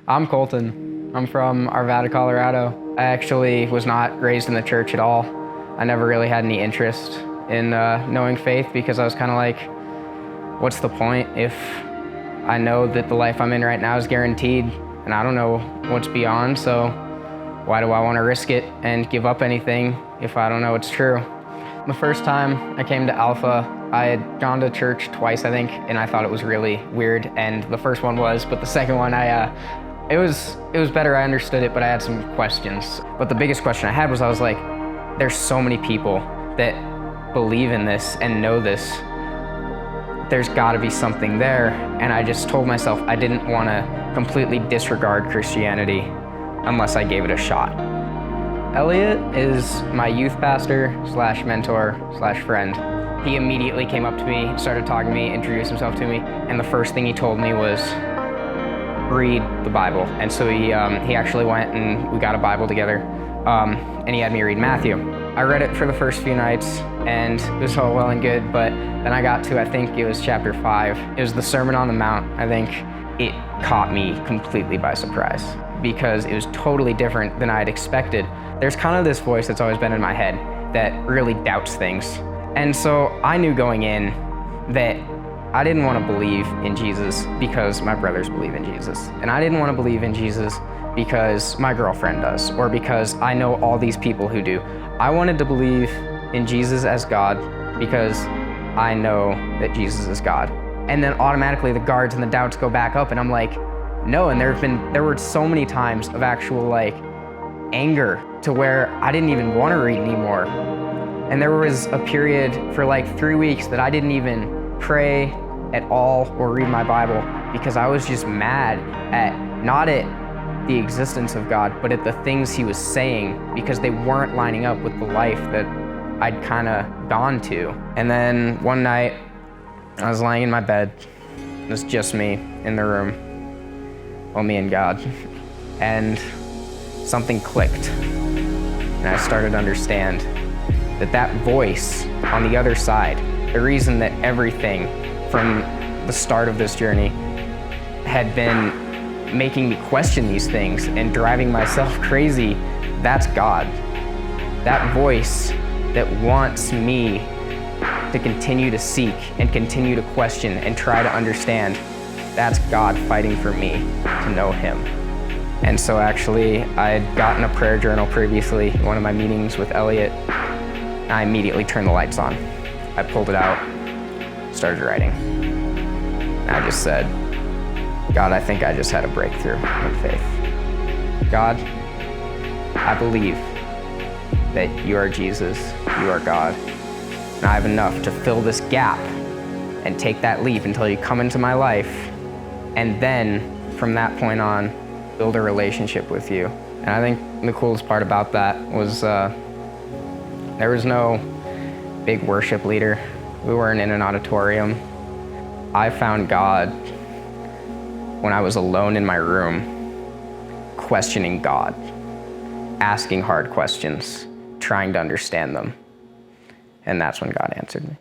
I'm Colton. I'm from Arvada, Colorado. I actually was not raised in the church at all. I never really had any interest in knowing faith because I was kind of like, what's the point if I know that the life I'm in right now is guaranteed and I don't know what's beyond, so why do I want to risk it and give up anything if I don't know it's true? The first time I came to Alpha, I had gone to church twice, I think, and I thought it was really weird, and the first one was, but the second one, it was better. I understood it, but I had some questions. But the biggest question I had was, I was like, there's so many people that believe in this and know this. There's gotta be something there. And I just told myself I didn't wanna completely disregard Christianity unless I gave it a shot. Elliot is my youth pastor slash mentor slash friend. He immediately came up to me, started talking to me, introduced himself to me, and the first thing he told me was, read the Bible. And so he actually went and we got a Bible together, and he had me read Matthew. I read it for the first few nights, and it was all well and good, but then I got to, I think it was chapter 5. It was the Sermon on the Mount. I think it caught me completely by surprise because it was totally different than I had expected. There's kind of this voice that's always been in my head that really doubts things. And so I knew going in that I didn't want to believe in Jesus because my brothers believe in Jesus. And I didn't want to believe in Jesus because my girlfriend does, or because I know all these people who do. I wanted to believe in Jesus as God because I know that Jesus is God. And then automatically the guards and the doubts go back up, and I'm like, no. And there were so many times of actual like anger to where I didn't even want to read anymore. And there was a period for like 3 weeks that I didn't even pray at all or read my Bible because I was just mad not at the existence of God, but at the things he was saying because they weren't lining up with the life that I'd kind of gone to. And then one night I was lying in my bed. It was just me in the room, well, me and God. And something clicked. And I started to understand that voice on the other side, the reason that everything from the start of this journey had been making me question these things and driving myself crazy, that's God. That voice that wants me to continue to seek and continue to question and try to understand, that's God fighting for me to know him. And so actually, I had gotten a prayer journal previously in one of my meetings with Elliot. I immediately turned the lights on. I pulled it out, started writing. And I just said, God, I think I just had a breakthrough in faith. God, I believe that you are Jesus, you are God. And I have enough to fill this gap and take that leap until you come into my life. And then from that point on, build a relationship with you. And I think the coolest part about that was there was no big worship leader. We weren't in an auditorium. I found God when I was alone in my room, questioning God, asking hard questions, trying to understand them. And that's when God answered me.